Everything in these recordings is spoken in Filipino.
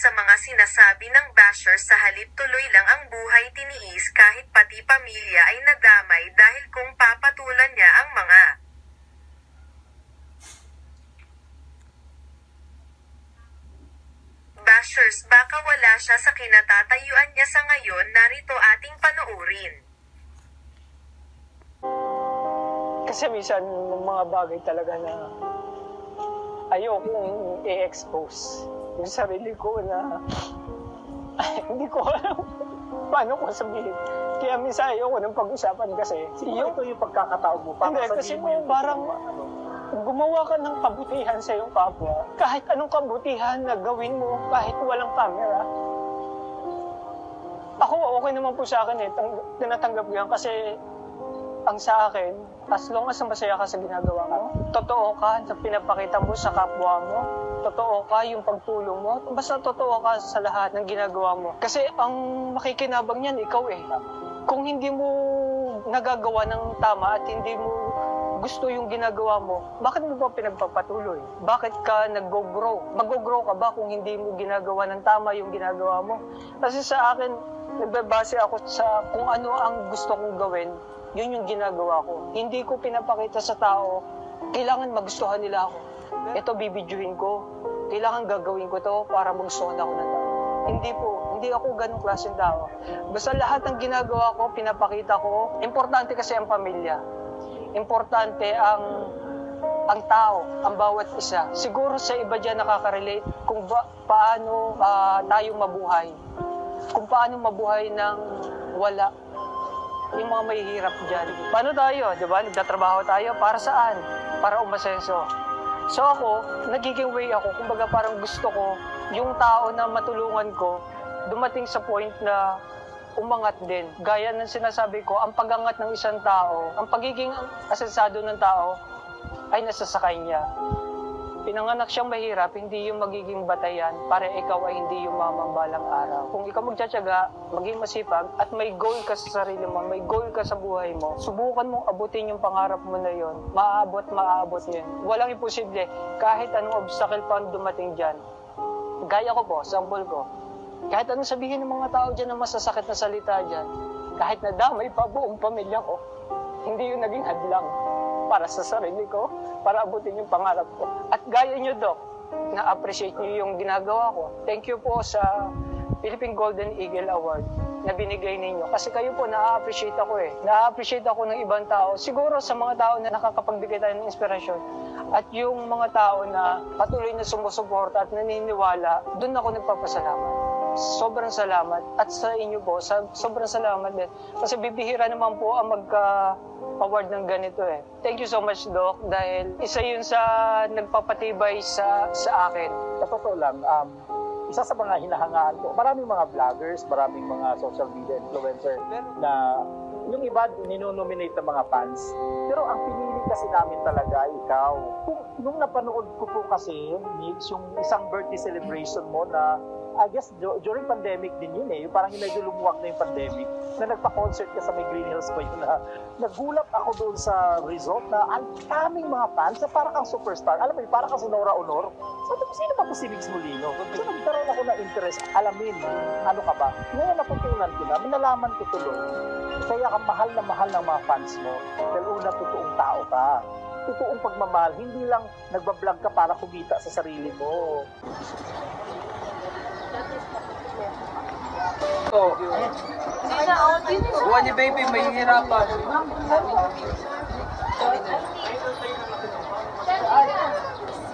sa mga sinasabi ng bashers sa halip tuloy lang ang buhay tiniis kahit pati pamilya ay nadamay dahil kung papatulan niya ang mga bashers baka wala siya sa kinatatayuan niya sa ngayon. Narito ating panoorin. Kasi minsan mga bagay talaga na ayokong i-expose yung sarili ko na hindi ko alam paano ko sabihin. Kaya minsan ayoko ng pag-usapan kasi ito yung pagkakataon mo. Hindi, kasi mo parang gumawa ka ng kabutihan sa iyong kapwa. Kahit anong kabutihan na gawin mo kahit walang camera. Ako, okay naman po sa akin tinatanggap ko yan kasi ang sa akin, as long as masaya ka sa ginagawa mo, totoo ka sa pinapakita mo sa kapwa mo, totoo ka yung pagtulong mo, basta totoo ka sa lahat ng ginagawa mo. Kasi ang makikinabang niyan, ikaw eh. Kung hindi mo nagagawa ng tama at hindi mo gusto yung ginagawa mo, bakit mo ba pinagpapatuloy? Bakit ka nag-grow? Mag-grow ka ba kung hindi mo ginagawa ng tama yung ginagawa mo? Kasi sa akin, nagbabase ako sa kung ano ang gusto kong gawin, yun yung ginagawa ko. Hindi ko pinapakita sa tao, kailangan magustuhan nila ako. Ito bibidyohin ko. Kailangan gagawin ko to para magustuhan ako ng tao. Hindi po. Hindi ako ganong klaseng tao. Basta lahat ng ginagawa ko, pinapakita ko. Importante kasi ang pamilya. Importante ang tao, ang bawat isa. Siguro sa iba dyan nakaka-relate kung paano tayo mabuhay. Kung paano mabuhay ng wala. Yung mga mahihirap dyan. Paano tayo? Diba? Nagtatrabaho tayo. Para saan? Para umasenso. So ako, nagiging way ako. Kumbaga parang gusto ko, yung tao na matulungan ko, dumating sa point na umangat din. Gaya ng sinasabi ko, ang pagangat ng isang tao, ang pagiging asensado ng tao, ay nasa sa kanya. Pinanganak siyang mahirap, hindi yung magiging batayan para ikaw ay hindi yung mamambalang araw. Kung ikaw magtsatsaga, maging masipag, at may goal ka sa sarili mo, may goal ka sa buhay mo, subukan mong abutin yung pangarap mo na yon. Maaabot yun. Walang imposible. Kahit anong obstacle pa dumating dyan. Gaya ko po, sample ko. Kahit anong sabihin ng mga tao dyan na masasakit na salita dyan, kahit nadamay pa buong pamilya ko, hindi yun naging hadlang para sa sarili ko, para abutin yung pangarap ko. At gaya nyo, Doc, na-appreciate nyo yung ginagawa ko. Thank you po sa Philippine Golden Eagle Award na binigay ninyo. Kasi kayo po, na-appreciate ako eh. Na-appreciate ako ng ibang tao. Siguro sa mga tao na nakakapagbigay tayo ng inspirasyon. At yung mga tao na patuloy na sumusuporta at naniniwala, doon ako nagpapasalamat. Sobrang salamat. At sa inyo po, sobrang salamat din. Kasi bibihira naman po ang magka-award ng ganito eh. Thank you so much, Doc, dahil isa yun sa nagpapatibay sa akin. Sa totoo lang, isa sa mga hinahangaan ko, maraming mga vloggers, maraming mga social media influencer na yung iba ninonominate ng mga fans. Pero ang pinili kasi namin talaga ikaw. Nung napanood ko po kasi, Nix, yung isang birthday celebration mo na I guess during pandemic din yun eh, parang medyo lumuwag na yung pandemic, na nagpa-concert ka sa may Green Hills pa yun na nagulat ako doon sa resort na ang daming mga fans na parang kang superstar. Alam mo yun, parang kang si Nora Honor. Sabi ko, sino ba po si Nix Molino? So nagkaroon ako ng interest, alamin, ano ka ba? Ngayon naputunan ko na, nalaman ko tuloy. Kaya ka mahal na mahal ng mga fans mo. Dahil una, totoong tao ka. Totoong pagmamahal, hindi lang nagbablog ka para kumita sa sarili mo. Oh. Buwan ni baby, may hirapan.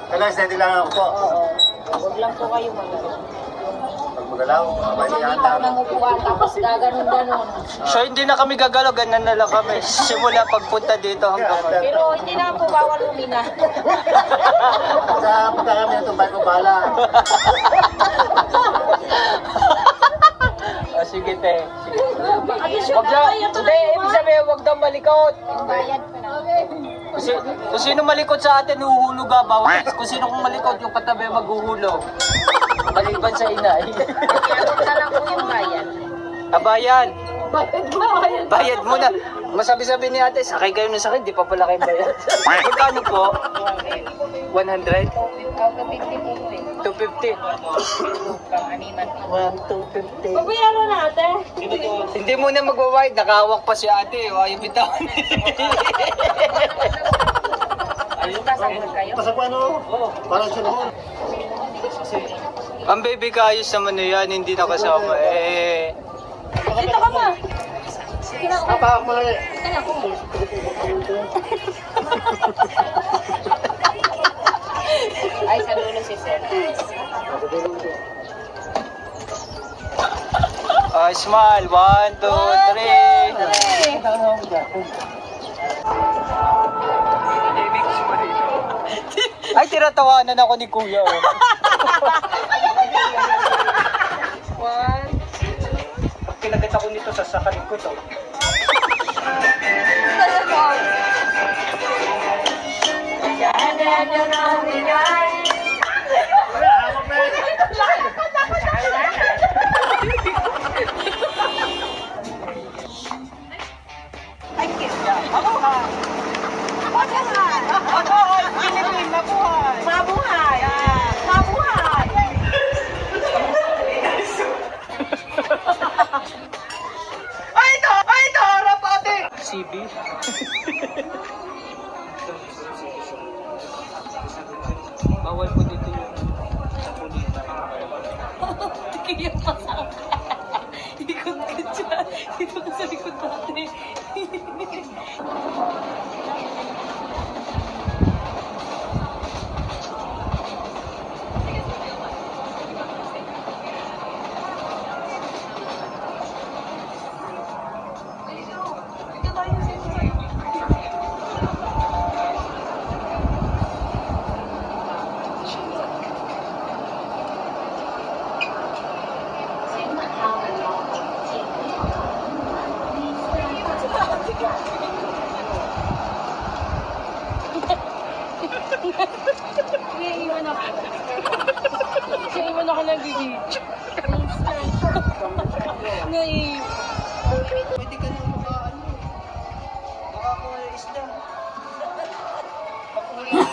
Kailan, steady lang ako po. Huwag lang po kayo magalaw. Pag magalaw, mabali Hindi yan pa ako nangupuan, tapos gaganon-ganon. So hindi na kami gagalaw, ganun na lang kami. Simula pagpunta dito hanggang Pero hindi na po bawal umina. Sa pagka kami natumbay ko, bahala. sige te. Sige. Additional Wag daw, hindi, ibig sabihin, wag daw malikot. bayad pa na. Kung sino malikot sa atin, huhulog ka ba? Kung sino kung malikot, yung katabi maghuhulog. Maliban sa inay. Ano na lang po yung bayad. Kabayan. Bayad muna. Masabi-sabi ni ate, sakay kayo ng sakay, di pa pala kayo bayad. Magkano po? 100? Out of 50 po po eh. 250. 1,250. Pabayaro natin. Hindi mo na magwa-wide, nakahawak pa si ate. O, ayaw bitawan. Sasagot kayo. Pasok po ano? Parang sunod. Ang baby ka, ayos naman na yan, hindi nakasama. Dito ka ba? Kapahak mo lang eh. Ay, sa dulo si Sir. Smile, 1, 2, 3. Ay, tinatawanan ako ni Kuya. Oh. Pag kinagat ako nito, sasakalin ko to. Mabuhay! Mabuhay! Ay, ito! Harap ate! CB? Bawal po dito yung kulita. Kaya pasang ka. Ikot ka dyan. Dito ka sa likod natin. Iwan ako nag-video. Naiiwan. Pwede ka nang makaano. Makakuha ng isda. Pakulang.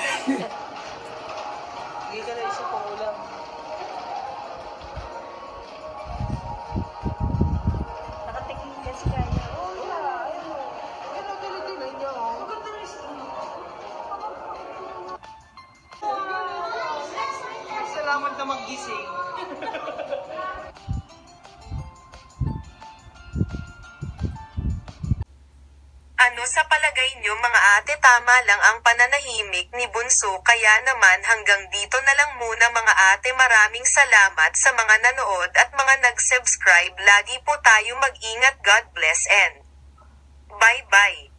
Hindi ka na isa pangulang. Nakatingin ka si Kaya. Yan ang tinitingnan niya. Ang ganda ng isda. Salamat na maggising. Ano sa palagay nyo mga ate, tama lang ang pananahimik ni Bunso? Kaya naman hanggang dito na lang muna mga ate, maraming salamat sa mga nanood at mga nag-subscribe. Lagi po tayo mag-ingat, God bless and bye bye.